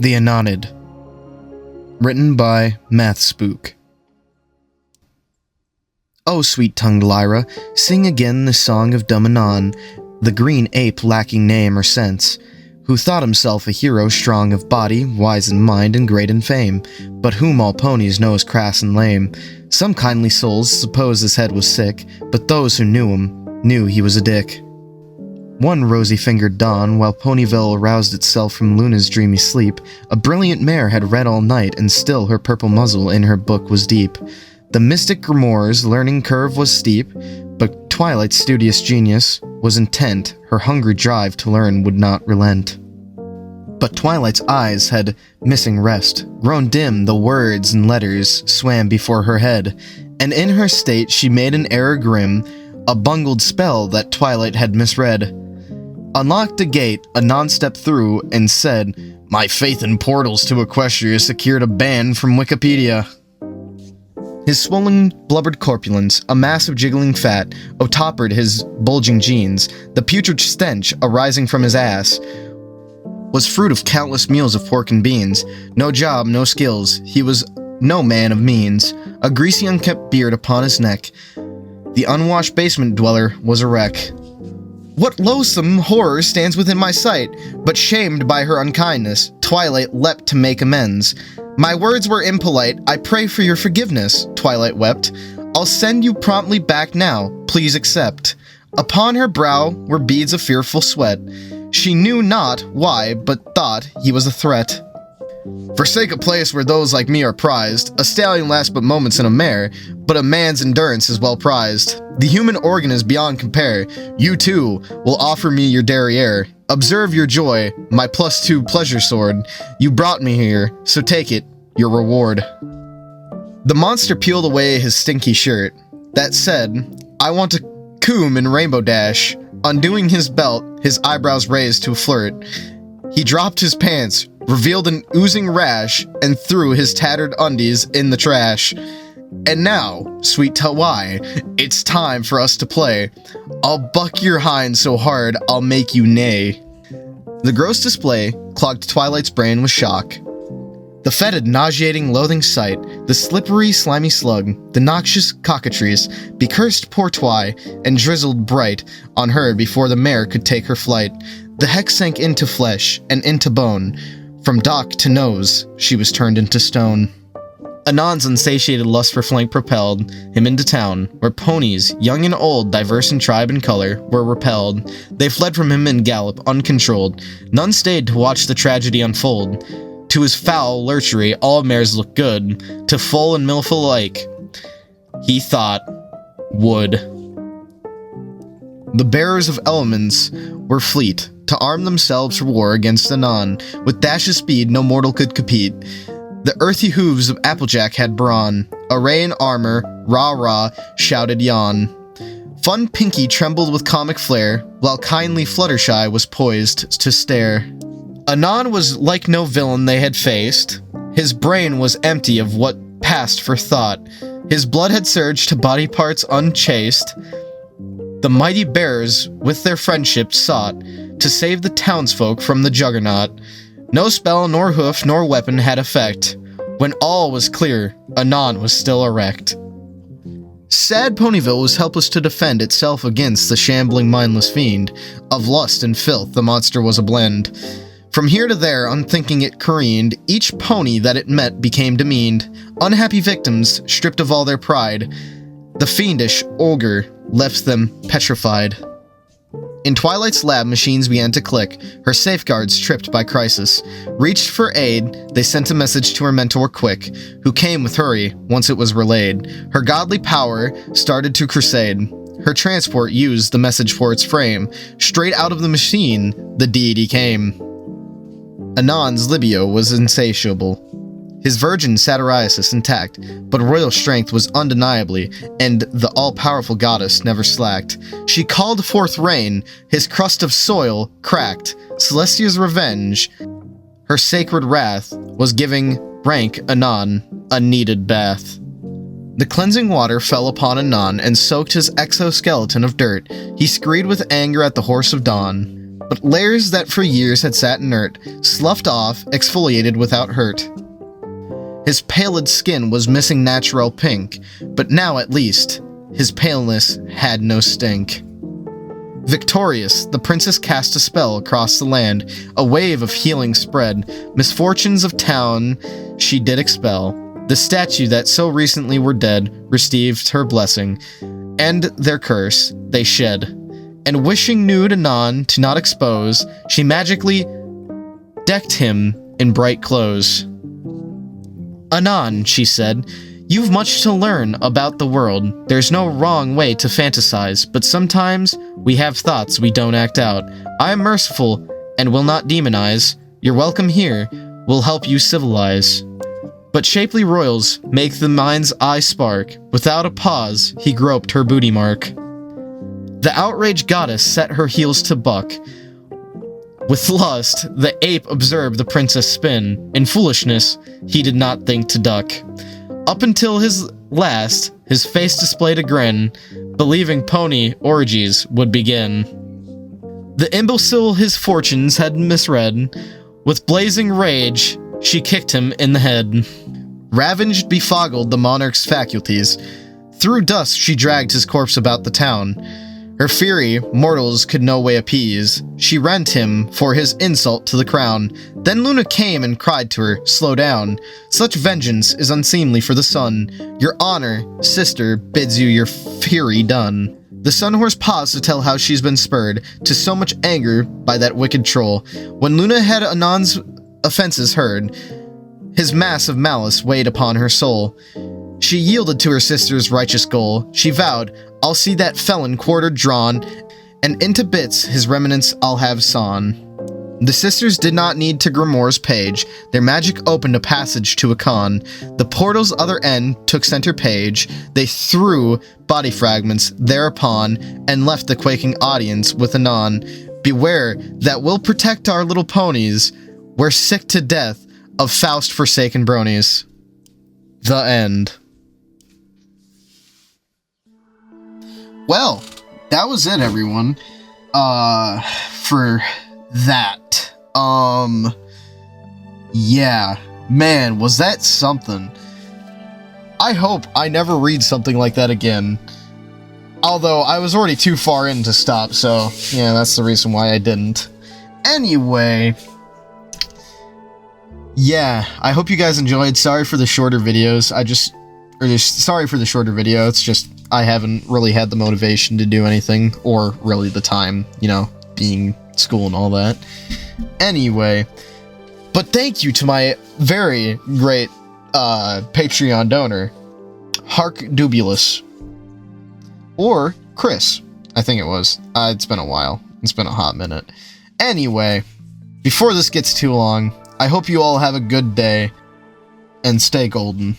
The Anoniad. Written by Math Spook. Oh, sweet-tongued Lyra, sing again the song of dumb Anon, the green ape lacking name or sense, who thought himself a hero strong of body, wise in mind, and great in fame, but whom all ponies know as crass and lame. Some kindly souls suppose his head was sick, but those who knew him knew he was a dick. One rosy-fingered dawn, while Ponyville aroused itself from Luna's dreamy sleep, a brilliant mare had read all night, and still her purple muzzle in her book was deep. The mystic Grimoire's learning curve was steep, but Twilight's studious genius was intent, her hungry drive to learn would not relent. But Twilight's eyes had missing rest, grown dim, the words and letters swam before her head, and in her state she made an error grim, a bungled spell that Twilight had misread. Unlocked a gate, Anon stepped through and said, "My faith in portals to Equestria secured a ban from Wikipedia." His swollen, blubbered corpulence, a mass of jiggling fat, o'toppered his bulging jeans. The putrid stench arising from his ass was fruit of countless meals of pork and beans. No job, no skills. He was no man of means. A greasy, unkempt beard upon his neck. The unwashed basement dweller was a wreck. What loathsome horror stands within my sight? But shamed by her unkindness, Twilight leapt to make amends. My words were impolite, I pray for your forgiveness, Twilight wept. I'll send you promptly back now, please accept. Upon her brow were beads of fearful sweat. She knew not why, but thought he was a threat. Forsake a place where those like me are prized. A stallion lasts but moments in a mare, but a man's endurance is well prized. The human organ is beyond compare. You too will offer me your derriere. Observe your joy, my +2 pleasure sword. You brought me here, so take it, your reward. The monster peeled away his stinky shirt. That said, I want to coom in Rainbow Dash. Undoing his belt, his eyebrows raised to a flirt. He dropped his pants, revealed an oozing rash, and threw his tattered undies in the trash. And now, sweet Tawai, it's time for us to play. I'll buck your hind so hard I'll make you neigh. The gross display clogged Twilight's brain with shock. The fetid, nauseating, loathing sight, the slippery, slimy slug, the noxious cockatrice, becursed poor Twi, and drizzled bright on her before the mare could take her flight. The hex sank into flesh and into bone. From dock to nose, she was turned into stone. Anon's unsatiated lust for flank propelled him into town, where ponies, young and old, diverse in tribe and color, were repelled. They fled from him in gallop, uncontrolled. None stayed to watch the tragedy unfold. To his foul lurchery, all mares looked good. To foal and milf alike, he thought, would. The bearers of elements were fleet, to arm themselves for war against Anon. With dash of speed no mortal could compete. The earthy hooves of Applejack had brawn. Array in armor, rah-rah, shouted yawn. Fun Pinky trembled with comic flair, while kindly Fluttershy was poised to stare. Anon was like no villain they had faced. His brain was empty of what passed for thought. His blood had surged to body parts unchaste. The mighty bears, with their friendship, sought to save the townsfolk from the juggernaut. No spell, nor hoof, nor weapon had effect. When all was clear, Anon was still erect. Sad Ponyville was helpless to defend itself against the shambling, mindless fiend. Of lust and filth, the monster was a blend. From here to there, unthinking it careened. Each pony that it met became demeaned. Unhappy victims, stripped of all their pride. The fiendish ogre left them petrified. In Twilight's lab, machines began to click, her safeguards tripped by crisis. Reached for aid, they sent a message to her mentor quick, who came with hurry once it was relayed. Her godly power started to crusade. Her transport used the message for its frame. Straight out of the machine, the deity came. Anon's libido was insatiable. His virgin Satyriasis intact, but royal strength was undeniably, and the all-powerful goddess never slacked. She called forth rain, his crust of soil cracked. Celestia's revenge, her sacred wrath, was giving rank Anon a needed bath. The cleansing water fell upon Anon and soaked his exoskeleton of dirt. He screamed with anger at the horse of dawn. but layers that for years had sat inert, sloughed off, exfoliated without hurt. His pallid skin was missing natural pink, but now at least, his paleness had no stink. Victorious, the princess cast a spell across the land, a wave of healing spread, misfortunes of town she did expel. The statue that so recently were dead received her blessing, and their curse they shed. And wishing nude anon to not expose, she magically decked him in bright clothes. "Anon," she said, "you've much to learn about the world. There's no wrong way to fantasize, but sometimes we have thoughts we don't act out. I am merciful and will not demonize. You're welcome here. We'll help you civilize." But shapely royals make the mind's eye spark. Without a pause, he groped her booty mark. The outraged goddess set her heels to buck. With lust, the ape observed the princess spin. In foolishness, he did not think to duck. Up until his last, his face displayed a grin, believing pony orgies would begin. The imbecile his fortunes had misread. With blazing rage, she kicked him in the head. Ravaged, befogged the monarch's faculties. Through dust she dragged his corpse about the town. Her fury mortals could no way appease. She rent him for his insult to the crown. Then Luna came and cried to her, "Slow down. Such vengeance is unseemly for the sun. Your honor, sister, bids you your fury done." The sun horse paused to tell how she's been spurred to so much anger by that wicked troll. When Luna had Anon's offenses heard, his mass of malice weighed upon her soul. She yielded to her sister's righteous goal. She vowed, "I'll see that felon quartered drawn, and into bits his remnants I'll have sawn." The sisters did not need to Grimoire's page. Their magic opened a passage to a con. The portal's other end took center page. They threw body fragments thereupon, and left the quaking audience with Anon. "Beware, that will protect our little ponies. We're sick to death of Faust-forsaken bronies." The end. Well, that was it, everyone. For that. Yeah. Man, was that something. I hope I never read something like that again. Although, I was already too far in to stop, so, yeah, that's the reason why I didn't. Anyway. Yeah, I hope you guys enjoyed. Sorry for the shorter videos. Sorry for the shorter video. It's just, I haven't really had the motivation to do anything, or really the time, you know, being school and all that. Anyway, but thank you to my very great, Patreon donor, Hark Dubulus. Or Chris, I think it was. It's been a while. It's been a hot minute. Anyway, before this gets too long, I hope you all have a good day, and stay golden.